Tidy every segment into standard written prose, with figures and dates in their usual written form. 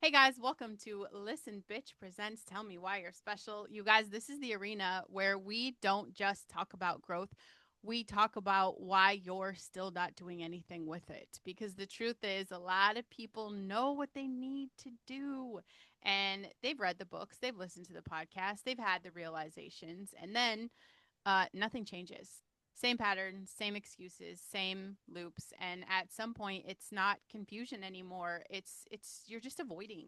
Hey guys, welcome to Listen Bitch Presents Tell Me Why You're Special. You guys, this is the arena where we don't just talk about growth, we talk about why you're still not doing anything with it. Because the truth is, a lot of people know what they need to do. And they've read the books, they've listened to the podcast, they've had the realizations, and then nothing changes. Same patterns, same excuses, same loops, and at some point, it's not confusion anymore. It's you're just avoiding.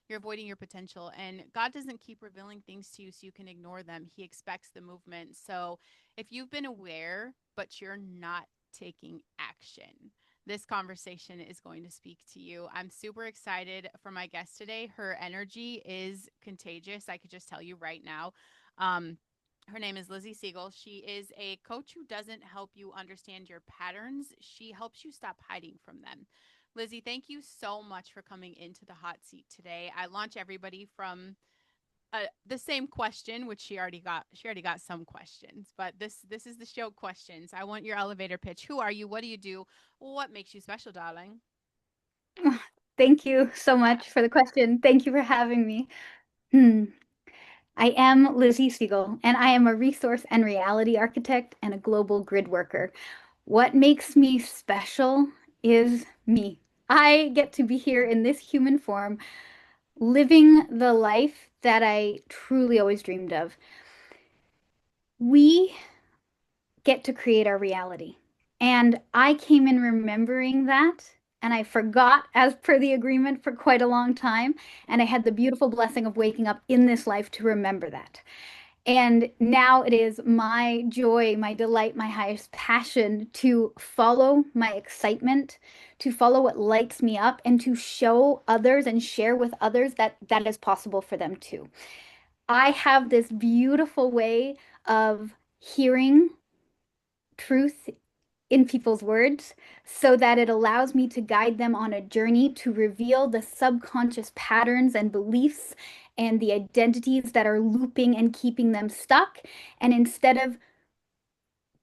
You're avoiding your potential, and God doesn't keep revealing things to you so you can ignore them. He expects the movement. So, if you've been aware but you're not taking action, this conversation is going to speak to you. I'm super excited for my guest today. Her energy is contagious. I could just tell you right now. Um, her name is Lizzie Siegel. She is a coach who doesn't help you understand your patterns. She helps you stop hiding from them. Lizzie, thank you so much for coming into the hot seat today. I launch everybody from the same question, which she already got. She already got some questions, but this is the show questions. I want your elevator pitch. Who are you? What do you do? What makes you special, darling? Thank you so much for the question. Thank you for having me. Hmm. I am Lizzie Siegel, and I am a resource and reality architect and a global grid worker. What makes me special is me. I get to be here in this human form, living the life that I truly always dreamed of. We get to create our reality. And I came in remembering that, and I forgot as per the agreement for quite a long time. And I had the beautiful blessing of waking up in this life to remember that. And now it is my joy, my delight, my highest passion to follow my excitement, to follow what lights me up, and to show others and share with others that that is possible for them too. I have this beautiful way of hearing truth in people's words so that it allows me to guide them on a journey to reveal the subconscious patterns and beliefs and the identities that are looping and keeping them stuck. And instead of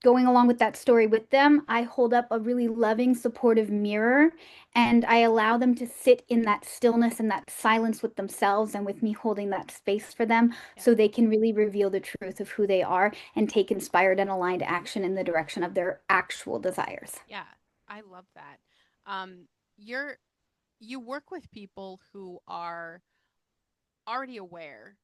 going along with that story with them, I hold up a really loving, supportive mirror and I allow them to sit in that stillness and that silence with themselves and with me holding that space for them Yeah. so they can really reveal the truth of who they are and take inspired and aligned action in the direction of their actual desires. Yeah. I love that. Um, you're you work with people who are already aware.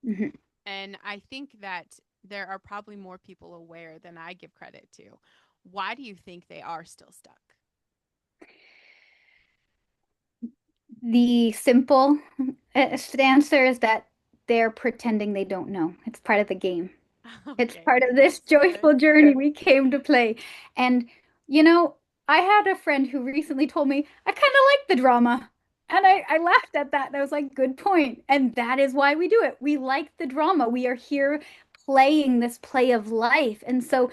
Mhm. And I think that there are probably more people aware than I give credit to. Why do you think they are still stuck? The simple answer is that they're pretending they don't know. It's part of the game. It's Okay, part of this understood. joyful journey we came to play. And, you know, I had a friend who recently told me, I kind of like the drama. And Yeah. I laughed at that. And I was like, good point. And that is why we do it. We like the drama. We are Yeah. here playing this play of life. And Yeah. so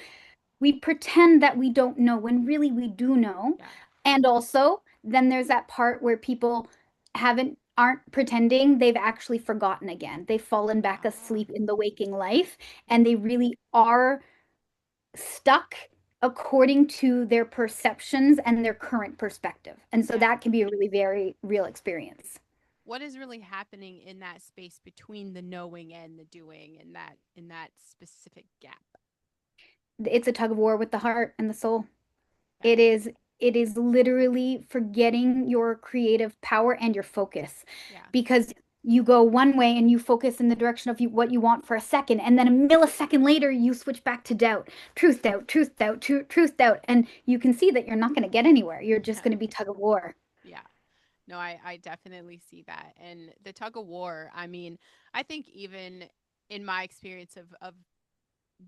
we pretend that we don't know when really we do know. Yeah. And also, then there's that part where people aren't pretending, they've actually forgotten again. They've fallen back Ah. asleep in the waking life, and Mhm. they really are stuck according to their perceptions and their current perspective. And so Yeah. that can be a really very real experience. What is really happening in that space between the knowing and the doing in that specific gap? It's a tug of war with the heart and the soul. Yeah. It is literally forgetting your creative power and your focus Yeah. because you go one way and you focus in the direction of what you want for a second, and then a millisecond later you switch back to doubt, truth doubt, and you can see that you're not going to get anywhere. You're just Yeah. going to be tug of war. Yeah. No, I definitely see that. And the tug of war, I mean, I think even in my experience of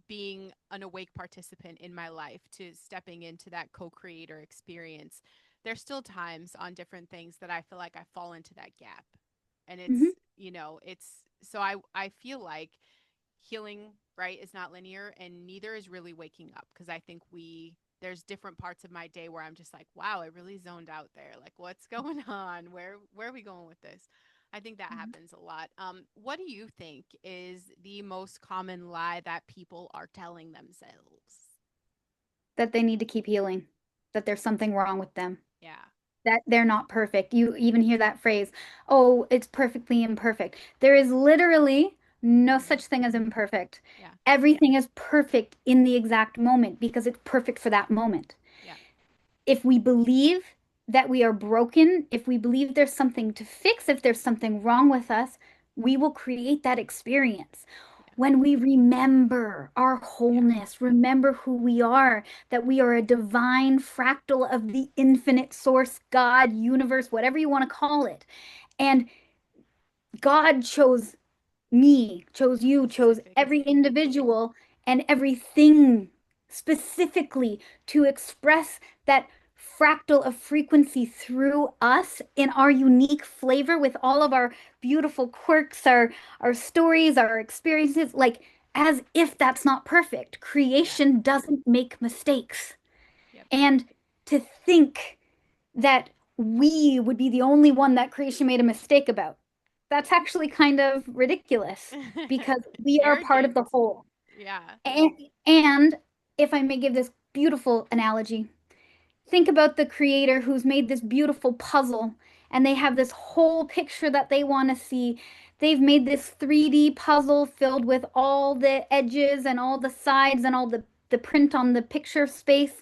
being an awake participant in my life to stepping into that co-creator experience, there's still times on different things that I feel like I fall into that gap. And Mhm. it's so I feel like healing, right, is not linear, and neither is really waking up, because I think we there's different parts of my day where I'm just like, wow, I really zoned out there. Like, what's going on? Where are we going with this? I think that happens a lot. What do you think is the most common lie that people are telling themselves? That they need to keep healing, that there's something wrong with them, Yeah. that they're not perfect. You even hear that phrase, oh, it's perfectly imperfect. There is literally no Mhm. such thing as imperfect. Yeah. Everything is perfect in the exact moment because it's perfect for that moment. Yeah. If we believe that we are broken, if we believe there's something to fix, if there's something wrong with us, we will create that experience. Yeah. When we remember our Yeah. wholeness, remember who we are, that we are a divine fractal of the infinite source, God, universe, whatever you want to call it. And God chose me, chose you, chose every Specifically. individual and everything specifically to express that fractal of frequency through us in our unique flavor with all of our beautiful quirks, our stories, our experiences, like as if that's not perfect. Yeah. Creation doesn't make mistakes. Yep. And to think that we would be the only one that creation made a mistake about. That's actually kind of ridiculous because we are part of Arrogant. the whole. Yeah. And, and if I may give this beautiful analogy, think about the creator who's made this beautiful puzzle and they have this whole picture that they want to see. They've made this 3D puzzle filled with all the edges and all the sides and all the print on the picture space.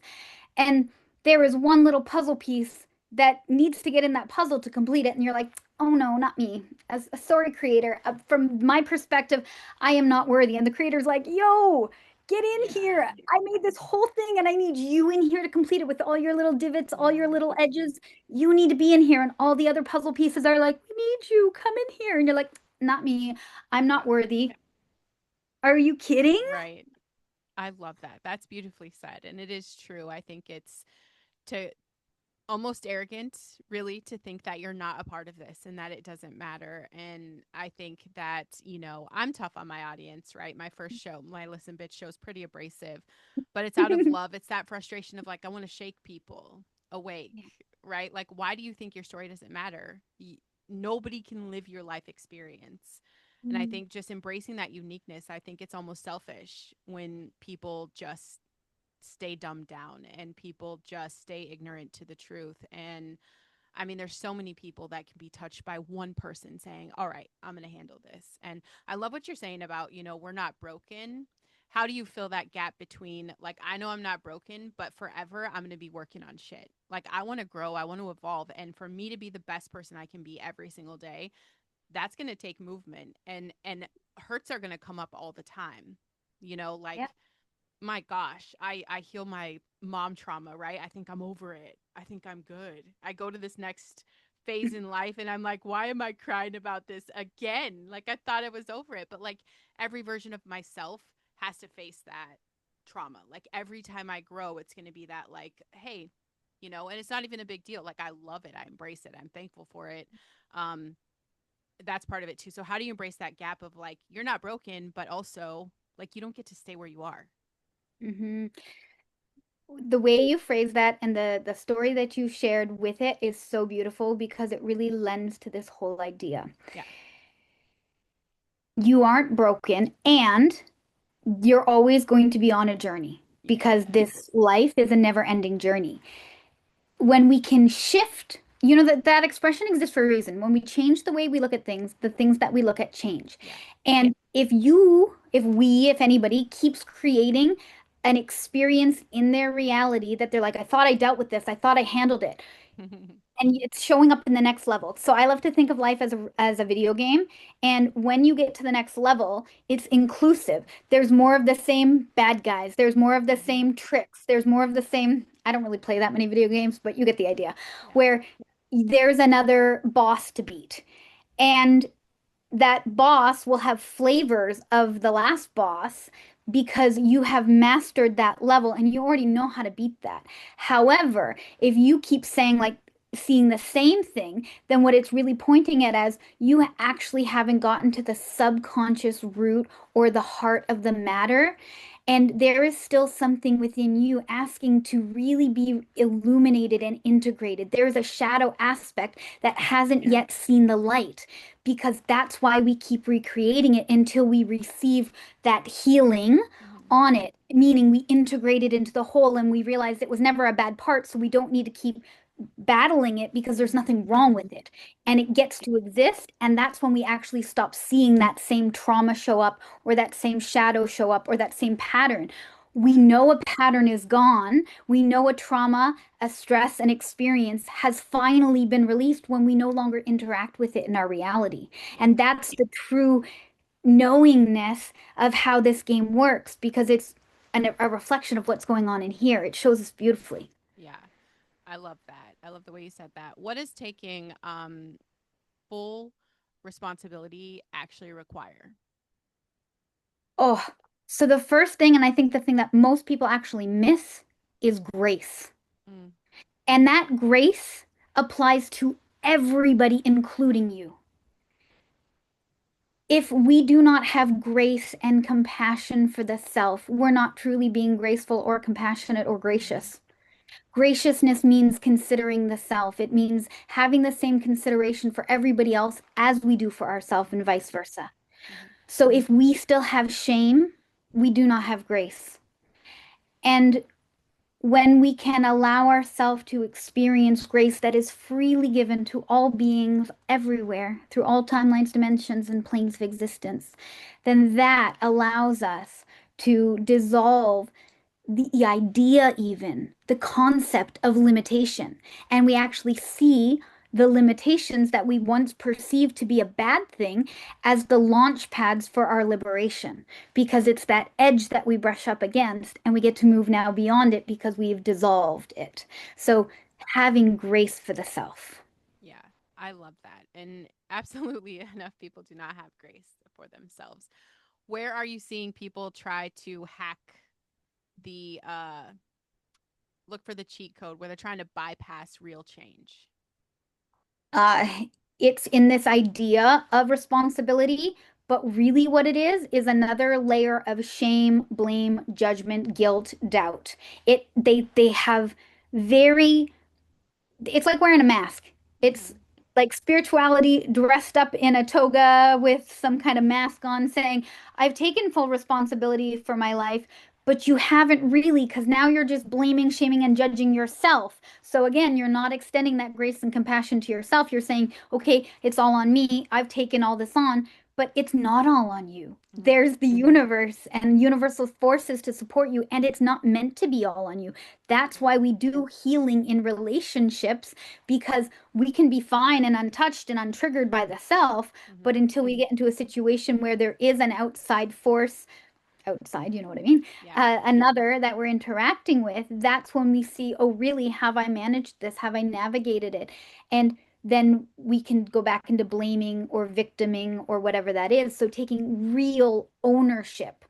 And there is one little puzzle piece that needs to get in that puzzle to complete it. And you're like, oh no, not me. As a story creator, from my perspective, I am not worthy. And the creator's like, yo, get in Yeah. here. I made this whole thing and I need you in here to complete it with all your little divots, all your Yeah. little edges. You need to be in here. And all the other puzzle pieces are like, we need you. Come in here. And you're like, not me. I'm not Yeah. worthy. Are you kidding? Right. I love that. That's beautifully said. And it is true. I think it's to almost arrogant, really, to think that you're not a part of this and that it doesn't matter. And I think that, I'm tough on my audience, right? My first show, my Listen Bitch show is pretty abrasive, but it's out of love. It's that frustration of like, I want to shake people awake, right? Like, why do you think your story doesn't matter? Nobody can live your life experience. And I Mm. think just embracing that uniqueness, I think it's almost selfish when people just stay dumbed down and people just stay ignorant to the truth. And I mean, there's so many people that can be touched by one person saying, all right, I'm going to handle this. And I love what you're saying about, we're not broken. How do you fill that gap between, like, I know I'm not broken, but forever I'm going to be working on shit. Like, I want to grow, I want to evolve. And for me to be the best person I can be every single day, that's going to take movement, and hurts are going to come up all the time. Like, Yeah. my gosh, I heal my mom trauma, right? I think I'm over it. I think I'm good. I go to this next phase in life and I'm like, why am I crying about this again? Like, I thought I was over it, but like every version of myself has to face that trauma. Like every time I grow, it's going to be that like, hey, and it's not even a big deal. Like I love it. I embrace it. I'm thankful for it. Um that's part of it too. So how do you embrace that gap of like you're not broken, but also like you don't get to stay where you are? Hmm. The way you phrase that and the story that you shared with it is so beautiful because it really lends to this whole idea. Yeah. You aren't broken and you're always going to be on a journey because Yes. this life is a never-ending journey. When we can shift, that expression exists for a reason. When we change the way we look at things, the things that we look at change. Yeah. And if anybody keeps creating an experience in their reality that they're like, I thought I dealt with this, I thought I handled it, and it's showing up in the next level. So I love to think of life as a video game, and when you get to the next level, it's inclusive. There's more of the same bad guys. There's more of the Hmm. same tricks. There's more of the same. I don't really play that many video games, but you get the idea. Yeah. Where there's another boss to beat. And that boss will have flavors of the last boss because you have mastered that level and you already know how to beat that. However, if you keep saying like seeing the same thing, then what it's really pointing at as you actually haven't gotten to the subconscious root or the heart of the matter. And there is still something within you asking to really be illuminated and integrated. There is a shadow aspect that hasn't yet seen the light because that's why we keep recreating it until we receive that healing Hmm. on it, meaning we integrate it into the whole and we realize it was never a bad part, so we don't need to keep battling it because there's Mm-hmm. nothing wrong with it. And it gets to exist. And that's when we actually stop seeing that same trauma show up, or that same shadow show up, or that same pattern. We Yeah. know a pattern is gone. We know a trauma, a stress, an experience has finally been released when we no longer interact with it in our reality. Yeah. And that's the true knowingness of how this game works because it's a reflection of what's going on in here. It shows us beautifully. Yeah. I love that. I love the way you said that. What is taking full responsibility actually require? Oh, so the first thing, and I think the thing that most people actually miss is grace. Mm, And that grace applies to everybody, including you. If we do not have grace and compassion for the self, we're not truly being graceful or compassionate or mm-hmm. gracious. Graciousness means considering the self. It means having the same consideration for everybody else as we do for ourselves and vice versa. Mm-hmm. So if we still have shame, we do not have grace. And when we can allow ourselves to experience grace that is freely given to all beings everywhere through all timelines, dimensions, and planes of existence, then that allows us to dissolve the idea, even the concept of limitation. And we actually see the limitations that we once perceived to be a bad thing as the launch pads for our liberation, because it's that edge that we brush up against, and we get to move now beyond it because we've dissolved it. So having grace for the self. Yeah, I love that. And absolutely enough people do not have grace for themselves. Where are you seeing people try to hack the look for the cheat code where they're trying to bypass real change? uh, it's in this idea of responsibility, but really what it is another layer of shame, blame, judgment, guilt, doubt. They have very it's like wearing a mask. It's Mm-hmm. like spirituality dressed up in a toga with some kind of mask on, saying, I've taken full responsibility for my life, but you haven't really, because now you're just blaming, shaming, and judging yourself. So again, you're not extending that grace and compassion to yourself. You're saying, okay, it's all on me. I've taken all this on, but it's not all on you. Mm-hmm. There's the universe and universal forces to support you, and it's not meant to be all on you. That's why we do healing in relationships, because we can be fine and untouched and untriggered by the self, Mm-hmm. but until we get into a situation where there is an outside force, outside, you know what I mean, Yeah. another that we're interacting with, that's when we see, oh, really, have I managed this? Have I navigated it? And then we can go back into blaming or victiming or whatever that is. So taking real ownership,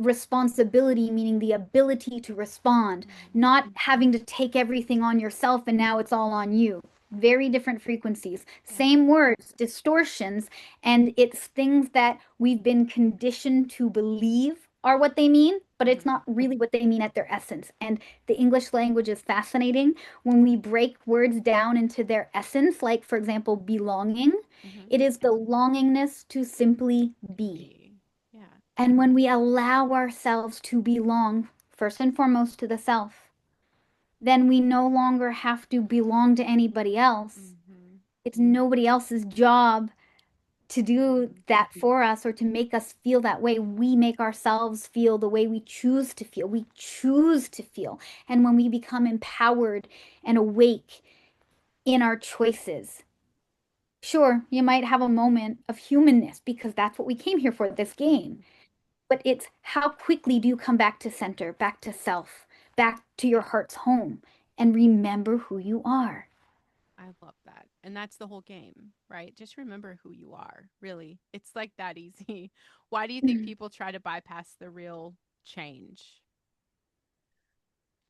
responsibility, meaning the ability to respond, Mm-hmm. not having to take everything on yourself and now it's all on you. Very different frequencies, Yeah. same words, distortions, and it's things that we've been conditioned to believe are what they mean, but it's Mm-hmm. not really what they mean at their essence. And the English language is fascinating when we break words down into their essence, like, for example, belonging. Mm-hmm. It is the longingness to simply be. Be. Yeah. And when we allow ourselves to belong, first and foremost, to the self, then we no longer have to belong to anybody else. Mm-hmm. It's nobody else's job to do that for us or to make us feel that way. We make ourselves feel the way we choose to feel. We choose to feel. And when we become empowered and awake in our choices, sure, you might have a moment of humanness because that's what we came here for, this game. Mm-hmm. But it's how quickly do you come back to center, back to self, back to your heart's home, and remember who you are. I love that. And that's the whole game, right? Just remember who you are, really. It's like that easy. Why do you think people try to bypass the real change?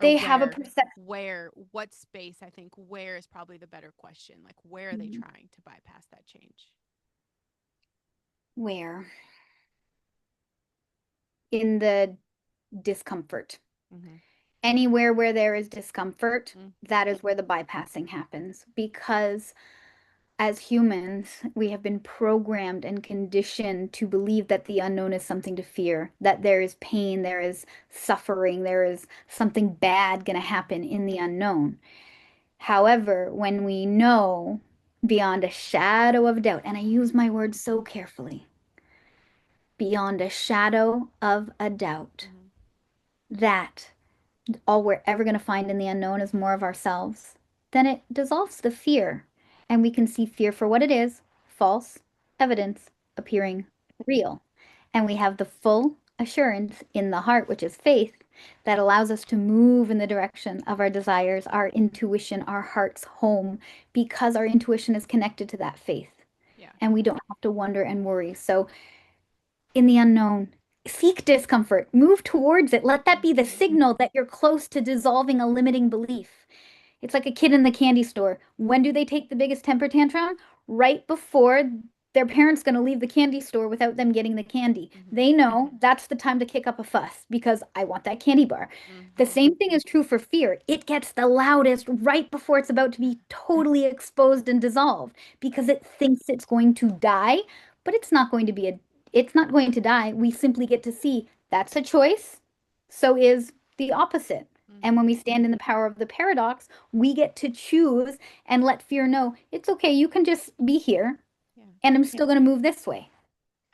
Or They have a perception what space? I think where is probably the better question. Like, where are they trying to bypass that change? where in the discomfort. Mm-hmm. Anywhere where there is discomfort, Mm-hmm. that is where the bypassing happens because as humans, we have been programmed and conditioned to believe that the unknown is something to fear, that there is pain, there is suffering, there is something bad going to happen in the unknown. However, when we know beyond a shadow of doubt, and I use my words so carefully, beyond a shadow of a doubt, Hmm. that all we're ever going to find in the unknown is more of ourselves, then it dissolves the fear. And we can see fear for what it is, false evidence appearing real. And we have the full assurance in the heart, which is faith, that allows us to move in the direction of our desires, our intuition, our heart's home, because our intuition is connected to that faith. Yeah. And we don't have to wonder and worry. So, in the unknown, seek discomfort, move towards it. Let that be the Hmm. signal that you're close to dissolving a limiting belief. It's like a kid in the candy store. When do they take the biggest temper tantrum? Right before their parents going to leave the candy store without them getting the candy. Hmm. They know that's the time to kick up a fuss because I want that candy bar. The Hmm. same thing is true for fear. It gets the loudest right before it's about to be totally exposed and dissolved because Right. it thinks it's going to die, but it's not going to die. We simply get to see that's a choice. So is the opposite. And when Hmm. we stand in the power of the paradox, we get to choose and let fear know it's okay, you can just be here Yeah. and I'm still going to move this way.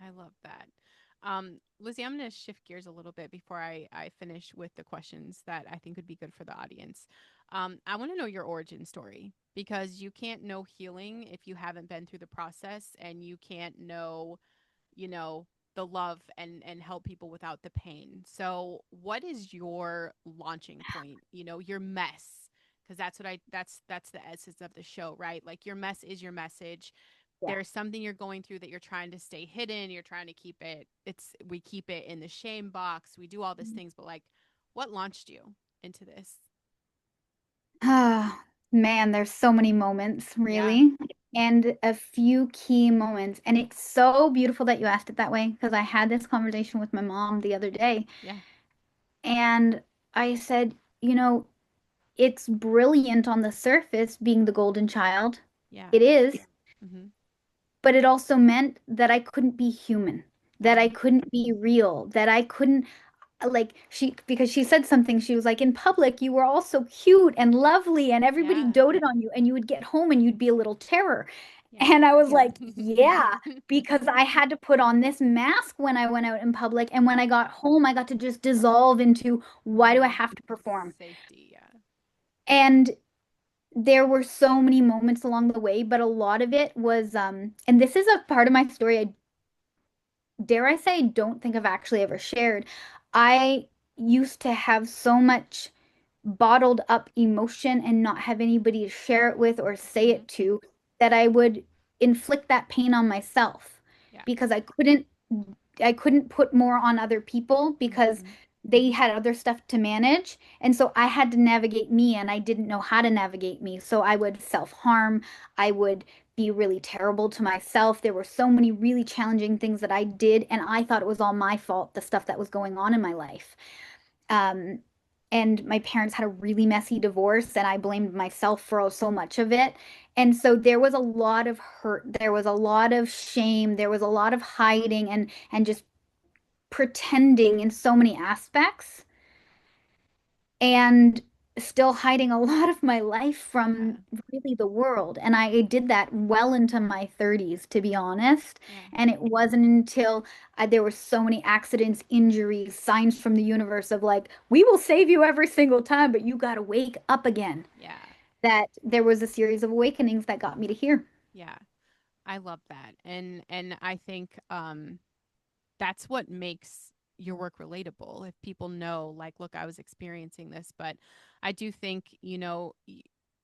I love that. Lizzie, I'm going to shift gears a little bit before I finish with the questions that I think would be good for the audience. I want to know your origin story because you can't know healing if you haven't been through the process, and you can't know, you know, the love and help people without the pain. So, what is your launching point? You know, your mess, because that's the essence of the show, right? Like your mess is your message. Yeah. There's something you're going through that you're trying to stay hidden, you're trying to keep it, we keep it in the shame box, we do all these things, but like, what launched you into this? Ah, man, there's so many moments, Yeah. really, and a few key moments. And it's so beautiful that you asked it that way because I had this conversation with my mom the other day, Yeah. and I said, it's brilliant on the surface being the golden child. Yeah. It is, Mm-hmm. but it also meant that I couldn't be human, that Ah. I couldn't be real, that I couldn't like because she said something, she was like, in public you were all so cute and lovely and everybody Yeah. doted on you, and you would get home and you'd be a little terror. Yeah. And I was like, yeah, because I had to put on this mask when I went out in public, and when I got home I got to just dissolve into why do I Mm-hmm. have to perform. Safety. Yeah. And there were so many moments along the way, but a lot of it was and this is a part of my story I dare I say, don't think I've actually ever shared. I used to have so much bottled up emotion and not have anybody to share it with or say Mm-hmm. it to, that I would inflict that pain on myself Yeah. because I couldn't put more on other people because Mm-hmm. they had other stuff to manage. And so I had to navigate me and I didn't know how to navigate me. So I would self-harm. I would be really terrible to myself. There were so many really challenging things that I did, and I thought it was all my fault, the stuff that was going on in my life. Um, and my parents had a really messy divorce, and I blamed myself for so much of it. And so there was a lot of hurt, there was a lot of shame, there was a lot of hiding and just pretending in so many aspects, and still hiding a lot of my life from Yeah. really the world. And I did that well into my 30s, to be honest. Yeah. And it wasn't until there were so many accidents, injuries, signs from the universe of like, we will save you every single time, but you got to wake up again, Yeah. that there was a series of awakenings that got me to here. Yeah. I love that. And I think that's what makes your work relatable. If people know, like, look, I was experiencing this, but I do think,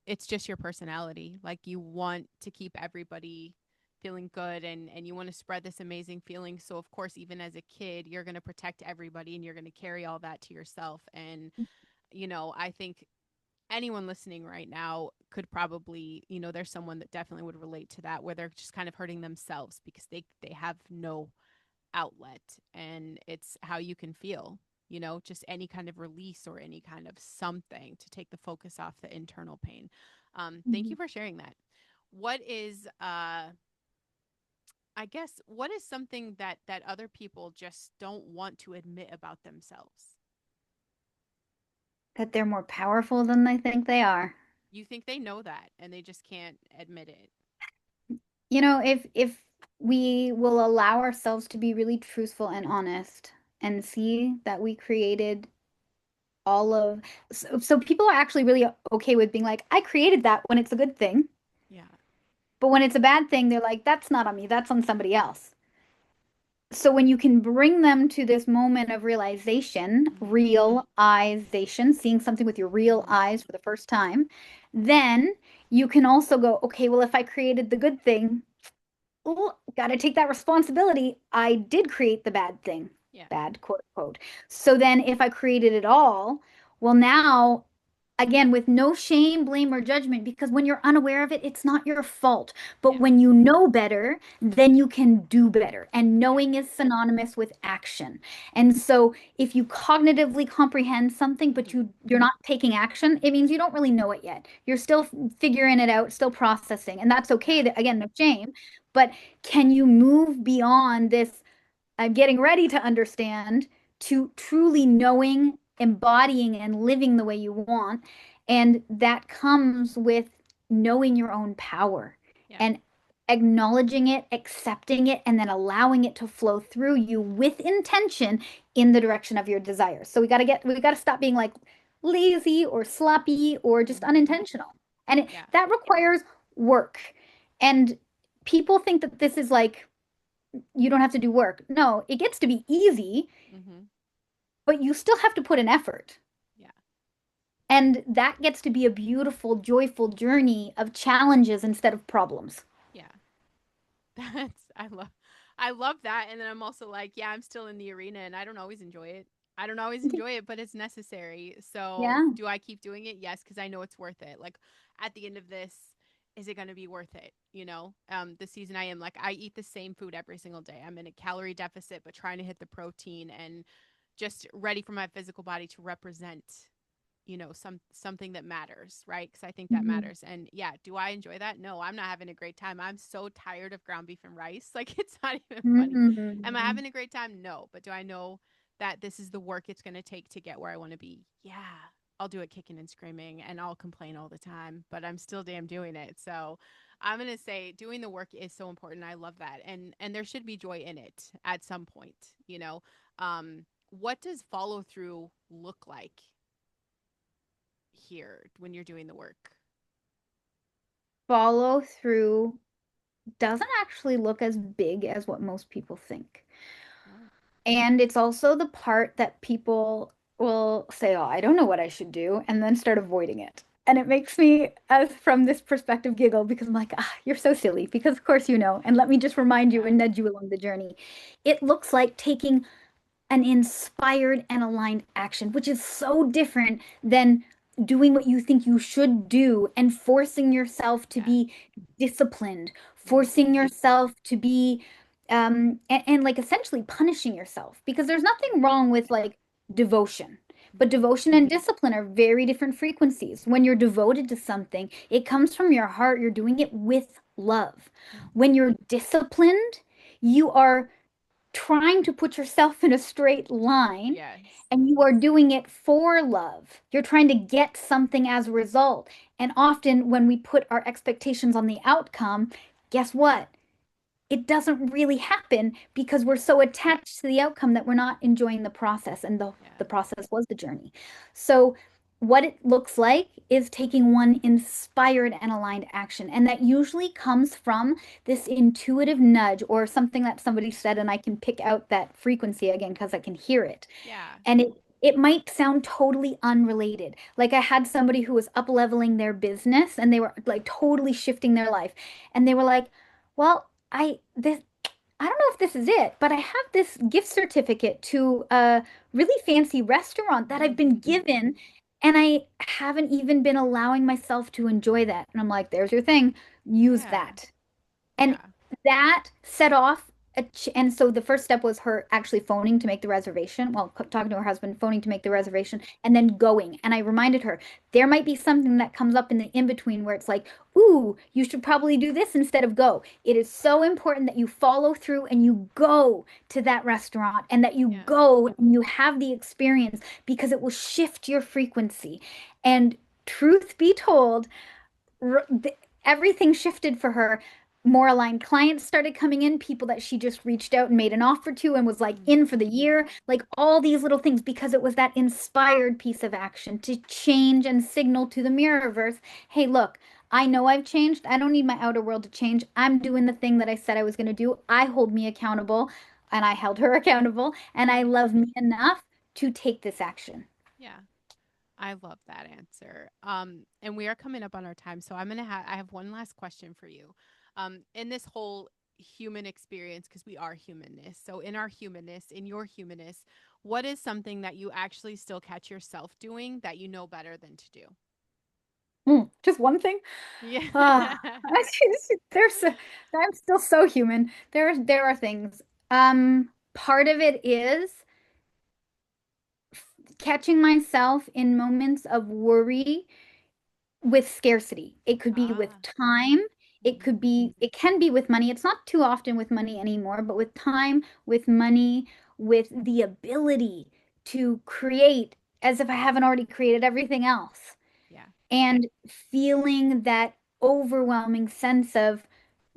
it's just your personality. Like, you want to keep everybody feeling good, and you want to spread this amazing feeling. So of course, even as a kid, you're going to protect everybody and you're going to carry all that to yourself. And I think anyone listening right now could probably, there's someone that definitely would relate to that, where they're just kind of hurting themselves because they have no outlet, and it's how you can feel, just any kind of release or any kind of something to take the focus off the internal pain. Thank you Mhm. for sharing that. What is I guess, what is something that other people just don't want to admit about themselves? That they're more powerful than they think they are. You think they know that and they just can't admit it. If we will allow ourselves to be really truthful and honest and see that we created all of so people are actually really okay with being like, I created that when it's a good thing. Yeah. But when it's a bad thing, they're like, that's not on me, that's on somebody else. So when you can bring them to this moment of realization, Mm-hmm. realization, seeing something with your real Mm-hmm. eyes for the first time, then you can also go, okay, well, if I created the good thing, oh, got to take that responsibility. I did create the bad thing, Yeah. bad quote unquote. So then if I created it all, well, now again, with no shame, blame, or judgment, because when you're unaware of it, it's not your fault. But Yeah. when you know better, then you can do better. And Yeah. knowing is synonymous with action. And so if you cognitively comprehend something, but Mm-hmm. you're not taking action, it means you don't really know it yet. You're still figuring it out, still processing. And that's okay. Yeah. That, again, no shame. But can you move beyond this? I'm getting ready to understand to truly knowing, embodying, and living the way you want. And that comes with knowing your own power Yeah. and acknowledging it, accepting it, and then allowing it to flow through you with intention in the direction of your desires. So we got to stop being like lazy or sloppy or just Mm-hmm. unintentional. And Yeah. that requires work. And people think that this is like, you don't have to do work. No, it gets to be easy, Mm-hmm. but you still have to put an effort. Yeah. And that gets to be a beautiful, joyful journey of challenges instead of problems. Yeah. I love that. And then I'm also like, yeah, I'm still in the arena and I don't always enjoy it. I don't always enjoy it, but it's necessary. So Yeah. do I keep doing it? Yes, because I know it's worth it. Like at the end of this, is it going to be worth it? The season I am like, I eat the same food every single day. I'm in a calorie deficit, but trying to hit the protein and just ready for my physical body to represent something that matters, right? Because I think that Mhm. matters. And yeah, do I enjoy that? No, I'm not having a great time. I'm so tired of ground beef and rice. Like it's not even funny. Am I Mhm. having a great time? No. But do I know that this is the work it's going to take to get where I want to be? Yeah. I'll do it kicking and screaming and I'll complain all the time, but I'm still damn doing it. So I'm going to say doing the work is so important. I love that. And there should be joy in it at some point, you know. What does follow through look like here when you're doing the work? Follow through doesn't actually look as big as what most people think. Oh, And it's also the part that people will say, oh, I don't know what I should do, and then start avoiding it. And it makes me, as from this perspective, giggle because I'm like, ah, you're so silly, because of course you know. And let me just remind you yeah, and nudge you along the journey. It looks like taking an inspired and aligned action, which is so different than doing what you think you should do and forcing yourself to yeah. be disciplined, Mm-hmm. forcing yourself to be and like essentially punishing yourself because there's Yeah. nothing wrong with like devotion. But Mm-hmm. devotion and discipline are very different frequencies. When you're devoted to something, it comes from your heart. You're doing it with love. Mm-hmm. When you're disciplined, you are trying to put yourself in a straight line Yes. and you are doing it for love. You're trying to get something as a result. And often when we put our expectations on the outcome, guess what? It doesn't really happen because we're Yeah. so attached to the outcome that we're not enjoying the process. And the Yeah. process was the journey. So, what it looks like is taking one inspired and aligned action. And that usually comes from this intuitive nudge or something that somebody said, and I can pick out that frequency again because I can hear it. Yeah. And it might sound totally unrelated. Like I had somebody who was up leveling their business and they were like totally shifting their life. And they were like, well, I don't know if this is it, but I have this gift certificate to a really fancy restaurant that I've been given, and I haven't even been allowing myself to enjoy that. And I'm like, there's your thing. Use Yeah. that. And Yeah. that set off and so the first step was her actually phoning to make the reservation. Well, talking to her husband, phoning to make the Yeah. reservation, and then going. And I reminded her there might be something that comes up in the in between where it's like, ooh, you should probably do this instead of go. It is so important that you follow through and you go to that restaurant and that you Yeah. go and you have the experience because it will shift your frequency. And truth be told, r- th- everything shifted for her. More aligned clients started coming in, people that she just reached out and made an offer to and was like in for the Mm-hmm. year, like all these little things because it was that inspired piece of action to change and signal to the mirrorverse, hey, look, I know I've changed. I don't need my outer world to change. I'm doing the thing that I said I was going to do. I hold me accountable and I held her accountable and I Yeah. love me enough to take this action. Yeah. I love that answer. And we are coming up on our time, so I have one last question for you. In this whole human experience, because we are humanness. So in our humanness, in your humanness, what is something that you actually still catch yourself doing that you know better than to do? Just one thing. Yeah. Ah, there's I'm still so human. There are things. Part of it is catching myself in moments of worry with scarcity. It could be with Ah. time. Mm-hmm. It can be with money. It's not too often with money anymore, but with time, with money, with the ability to create as if I haven't already created everything else. Yeah. And feeling that overwhelming sense of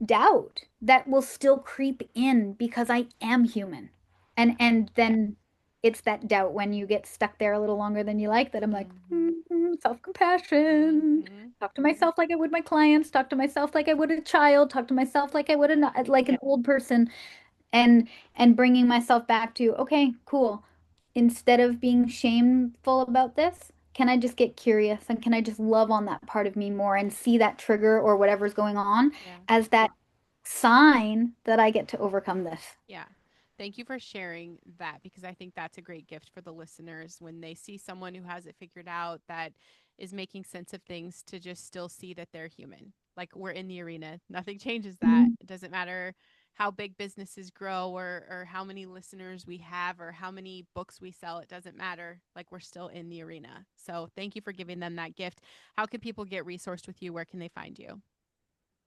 doubt that will still creep in because I am human. Yeah. And then it's that doubt when you get stuck there a little longer than you like that I'm like, Mm-hmm. self-compassion. Mm-hmm. Talk to myself like I would my clients, talk to myself like I would a child, talk to myself like I would like an old person and bringing myself back to, okay, cool. Instead of being shameful about this, can I just get curious and can I just love on that part of me more and see that trigger or whatever's going on Yeah. as that sign that I get to overcome this? Yeah. Thank you for sharing that because I think that's a great gift for the listeners when they see someone who has it figured out that is making sense of things to just still see that they're human. Like we're in the arena. Nothing changes that. Mhm. It doesn't matter how big businesses grow or how many listeners we have or how many books we sell. It doesn't matter. Like we're still in the arena. So thank you for giving them that gift. How can people get resourced with you? Where can they find you?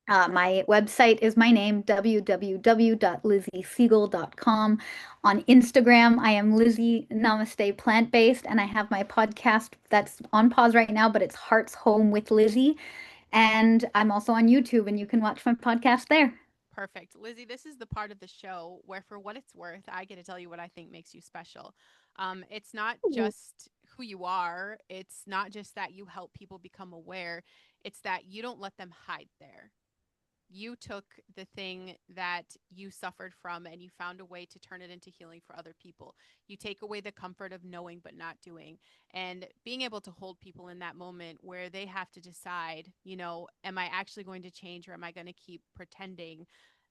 My website is my name, www.lizziesiegel.com. On Instagram, I am Lizzie Namaste Plant Based, and I have my podcast that's on pause right now, but it's Heart's Home with Lizzie. And I'm also on YouTube, and you can watch my podcast there. Perfect. Lizzie, this is the part of the show where, for what it's worth, I get to tell you what I think makes you special. It's not Ooh. just who you are, it's not just that you help people become aware, it's that you don't let them hide there. You took the thing that you suffered from and you found a way to turn it into healing for other people. You take away the comfort of knowing but not doing. And being able to hold people in that moment where they have to decide, am I actually going to change or am I going to keep pretending?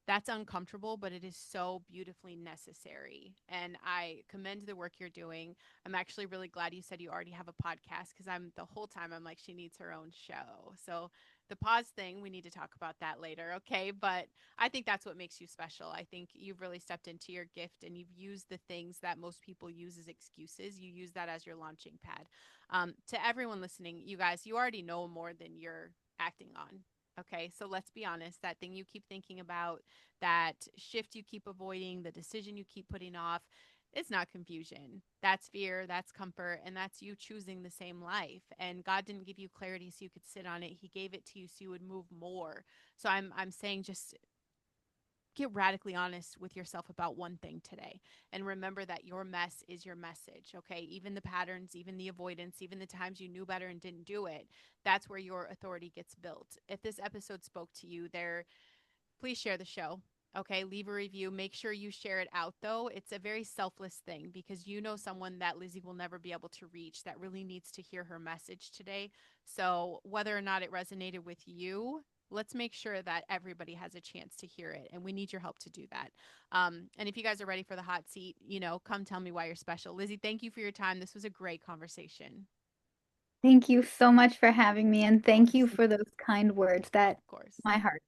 That's uncomfortable, but it is so beautifully necessary. And I commend the work you're doing. I'm actually really glad you said you already have a podcast because I'm the whole time I'm like, she needs her own show. So the pause thing, we need to talk about that later, okay? But I think that's what makes you special. I think you've really stepped into your gift and you've used the things that most people use as excuses. You use that as your launching pad. To everyone listening, you guys, you already know more than you're acting on. Okay, so let's be honest. That thing you keep thinking about, that shift you keep avoiding, the decision you keep putting off, it's not confusion. That's fear, that's comfort, and that's you choosing the same life. And God didn't give you clarity so you could sit on it. He gave it to you so you would move more. So I'm saying just get radically honest with yourself about one thing today and remember that your mess is your message, okay? Even the patterns, even the avoidance, even the times you knew better and didn't do it, that's where your authority gets built. If this episode spoke to you, there, please share the show. Okay, leave a review. Make sure you share it out though. It's a very selfless thing because you know someone that Lizzie will never be able to reach that really needs to hear her message today. So, whether or not it resonated with you, let's make sure that everybody has a chance to hear it. And we need your help to do that. And if you guys are ready for the hot seat, come tell me why you're special. Lizzie, thank you for your time. This was a great conversation. Thank you so much for having me, and Of thank you course. for those kind words that Of course. my heart.